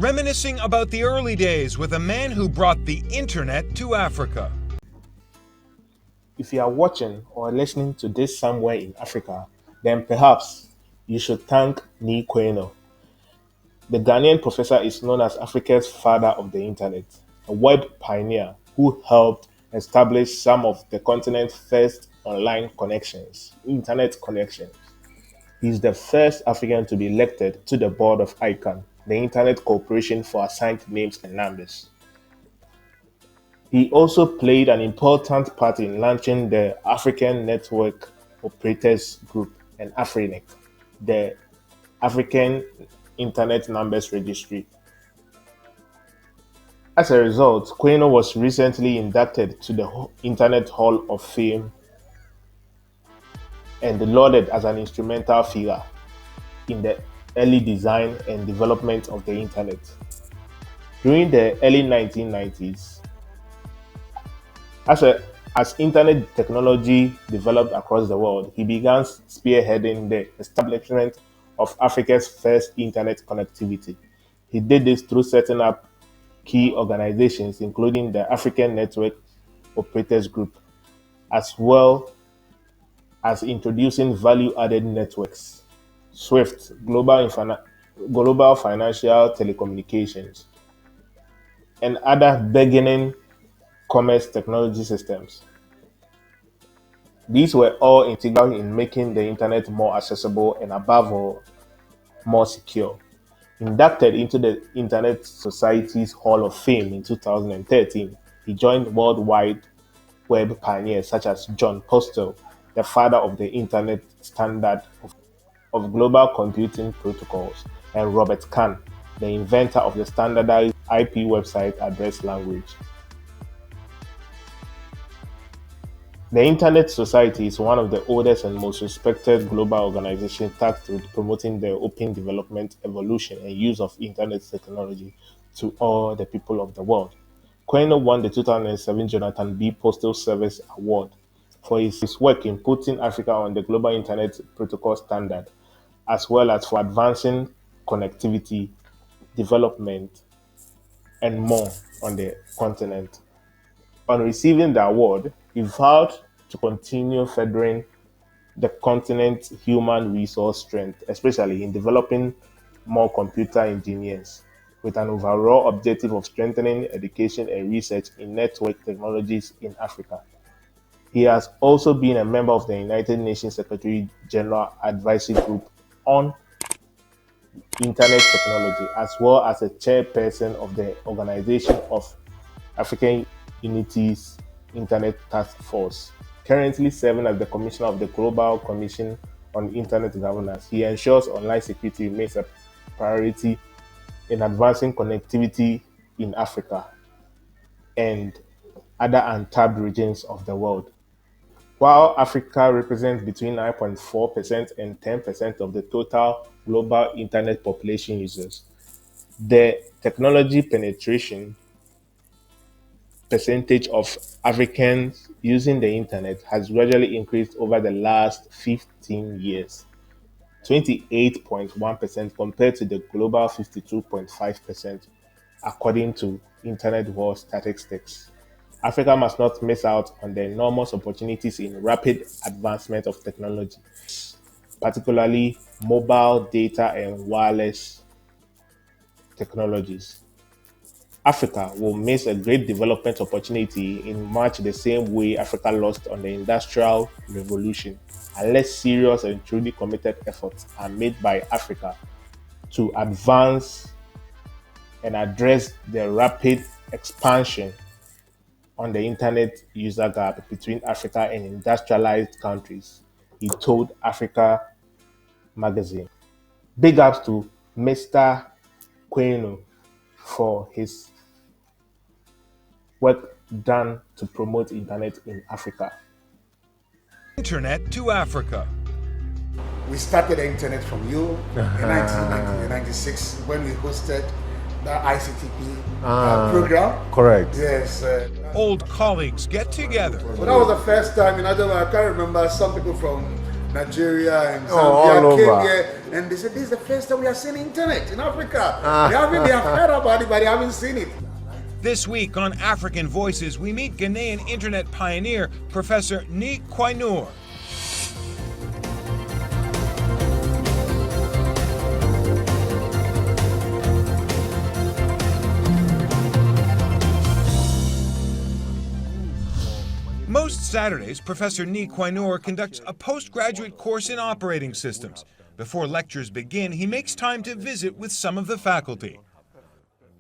reminiscing about the early days with a man who brought the internet to Africa. If you are watching or listening to this somewhere in Africa, then perhaps you should thank Nii Quaynor. The Ghanaian professor is known as Africa's father of the internet, a web pioneer who helped establish some of the continent's first online connections, internet connections. He is the first African to be elected to the board of ICANN, the Internet Corporation for Assigned Names and Numbers. He also played an important part in launching the African Network Operators Group and AfriNet, the African Internet Numbers Registry. As a result, Quaynor was recently inducted to the Internet Hall of Fame and lauded as an instrumental figure in the early design and development of the Internet. During the early 1990s, as Internet technology developed across the world, he began spearheading the establishment of Africa's first Internet connectivity. He did this through setting up key organizations, including the African Network Operators Group, as well as introducing value-added networks, SWIFT, global financial telecommunications, and other beginning commerce technology systems. These were all integral in making the internet more accessible and, above all, more secure. Inducted into the Internet Society's Hall of Fame in 2013, he joined World Wide Web pioneers such as John Postel, the father of the Internet Standard of Global Computing Protocols, and Robert Kahn, the inventor of the standardized IP website address language. The Internet Society is one of the oldest and most respected global organizations tasked with promoting the open development, evolution, and use of Internet technology to all the people of the world. Quaynor won the 2007 Jonathan B. Postal Service Award for his work in putting Africa on the global Internet protocol standard, as well as for advancing connectivity, development, and more on the continent. On receiving the award, he vowed to continue furthering the continent's human resource strength, especially in developing more computer engineers, with an overall objective of strengthening education and research in network technologies in Africa. He has also been a member of the United Nations Secretary General Advisory Group on Internet Technology, as well as a chairperson of the Organization of African Unity's Internet Task Force. Currently serving as the Commissioner of the Global Commission on Internet Governance, he ensures online security remains a priority in advancing connectivity in Africa and other untapped regions of the world. While Africa represents between 9.4% and 10% of the total global internet population users, the technology penetration percentage of Africans using the internet has gradually increased over the last 15 years, 28.1% compared to the global 52.5%, according to Internet World Statistics. Africa must not miss out on the enormous opportunities in rapid advancement of technology, particularly mobile data and wireless technologies. Africa will miss a great development opportunity in much the same way Africa lost on the Industrial Revolution, unless serious and truly committed efforts are made by Africa to advance and address the rapid expansion on the internet user gap between Africa and industrialized countries, he told Africa magazine. Big ups to Mr. Quaynor for his work done to promote internet in Africa. Internet to Africa. We started the internet from you in 1996 when we hosted the ICTP program. Correct. Yes. Old colleagues get together. Well, that was the first time, I can't remember, some people from Nigeria and all Zambia came over. here, and they said this is the first time we are seeing internet in Africa. They have heard about it, but they haven't seen it. This week on African Voices, we meet Ghanaian internet pioneer Professor Nii Quaynor. Most Saturdays, Professor Nii Quaynor conducts a postgraduate course in operating systems. Before lectures begin, he makes time to visit with some of the faculty.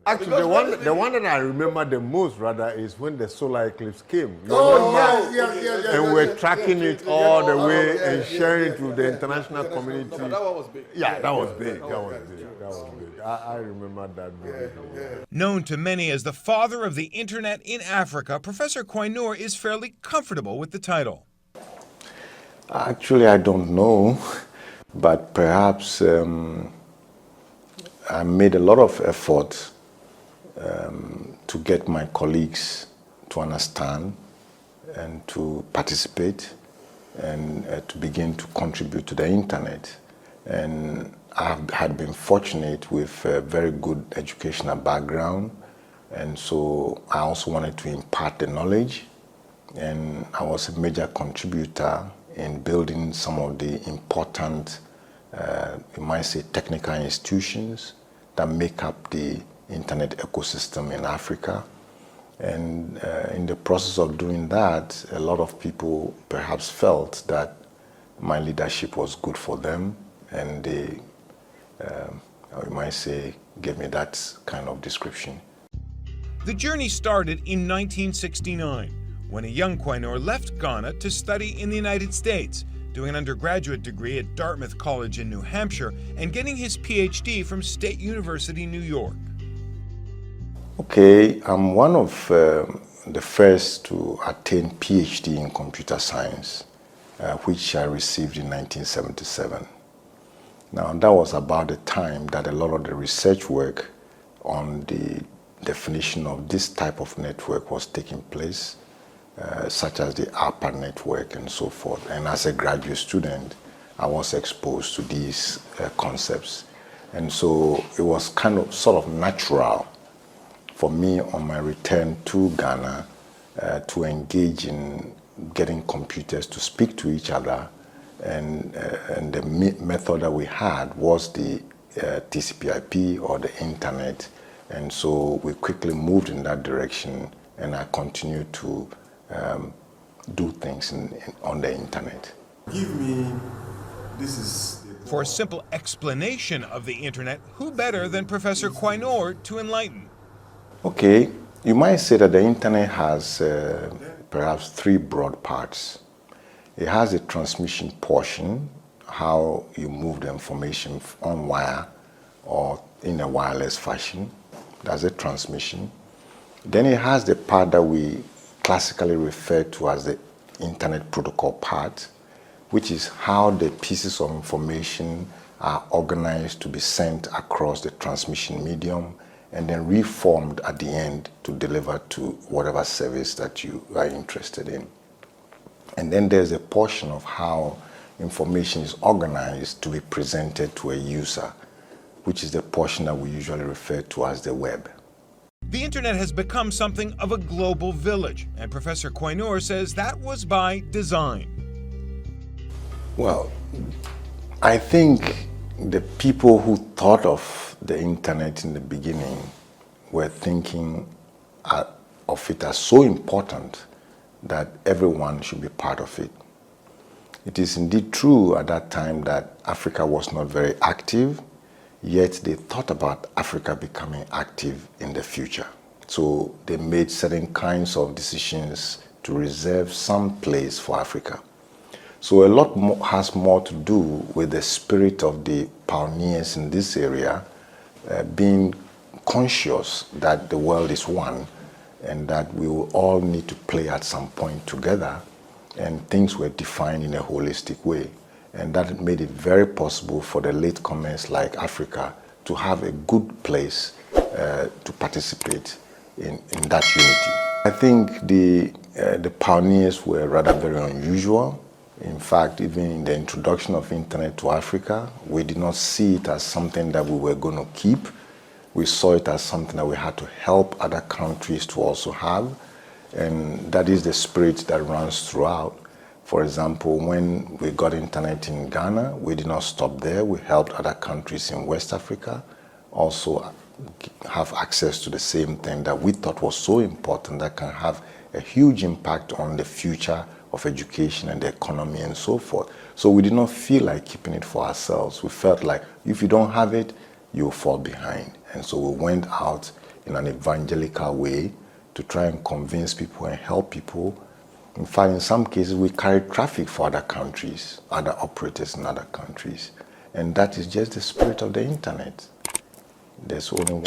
Actually, the one that I remember the most, rather, is when the solar eclipse came. You Oh, remember? yes. And we're tracking it all the way and sharing it with the international community. No, but that one was big. Yeah, that was big. That was big. I remember that vividly. Known to many as the father of the internet in Africa, Professor Quaynor is fairly comfortable with the title. Actually, I don't know, but perhaps I made a lot of effort to get my colleagues to understand and to participate and to begin to contribute to the internet. And I had been fortunate with a very good educational background, and so I also wanted to impart the knowledge, and I was a major contributor in building some of the important, you might say, technical institutions that make up the internet ecosystem in Africa. And in the process of doing that, a lot of people perhaps felt that my leadership was good for them, and they, you might say, gave me that kind of description. The journey started in 1969, when a young Quaynor left Ghana to study in the United States, doing an undergraduate degree at Dartmouth College in New Hampshire and getting his PhD from State University, New York. Okay, I'm one of the first to attain PhD in computer science, which I received in 1977. Now, that was about the time that a lot of the research work on the definition of this type of network was taking place, such as the ARPA network and so forth. And as a graduate student, I was exposed to these concepts. And so it was kind of sort of natural for me on my return to Ghana to engage in getting computers to speak to each other. And the method that we had was the TCP/IP, or the internet. And so we quickly moved in that direction, and I continued to do things on the internet. For a simple explanation of the internet, who better than Professor Quaynor to enlighten? Okay, you might say that the internet has perhaps three broad parts. It has a transmission portion, how you move the information on wire or in a wireless fashion. That's a transmission. Then it has the part that we classically refer to as the internet protocol part, which is how the pieces of information are organized to be sent across the transmission medium and then reformed at the end to deliver to whatever service that you are interested in. And then there's a portion of how information is organized to be presented to a user, which is the portion that we usually refer to as the web. The internet has become something of a global village, and Professor Quaynor says that was by design. Well, I think the people who thought of the internet in the beginning were thinking of it as so important that everyone should be part of it. It is indeed true at that time that Africa was not very active, yet they thought about Africa becoming active in the future. So they made certain kinds of decisions to reserve some place for Africa. So a lot more has more to do with the spirit of the pioneers in this area being conscious that the world is one and that we will all need to play at some point together, and things were defined in a holistic way. And that made it very possible for the latecomers like Africa to have a good place to participate in that unity. I think the pioneers were rather very unusual. In fact, even in the introduction of internet to Africa, we did not see it as something that we were going to keep. We saw it as something that we had to help other countries to also have. And that is the spirit that runs throughout. For example, when we got internet in Ghana, we did not stop there. We helped other countries in West Africa also have access to the same thing that we thought was so important, that can have a huge impact on the future of education and the economy and so forth. So we did not feel like keeping it for ourselves. We felt like if you don't have it, you'll fall behind. And so we went out in an evangelical way to try and convince people and help people. In fact, in some cases, we carried traffic for other countries, other operators in other countries. And that is just the spirit of the internet. There's only one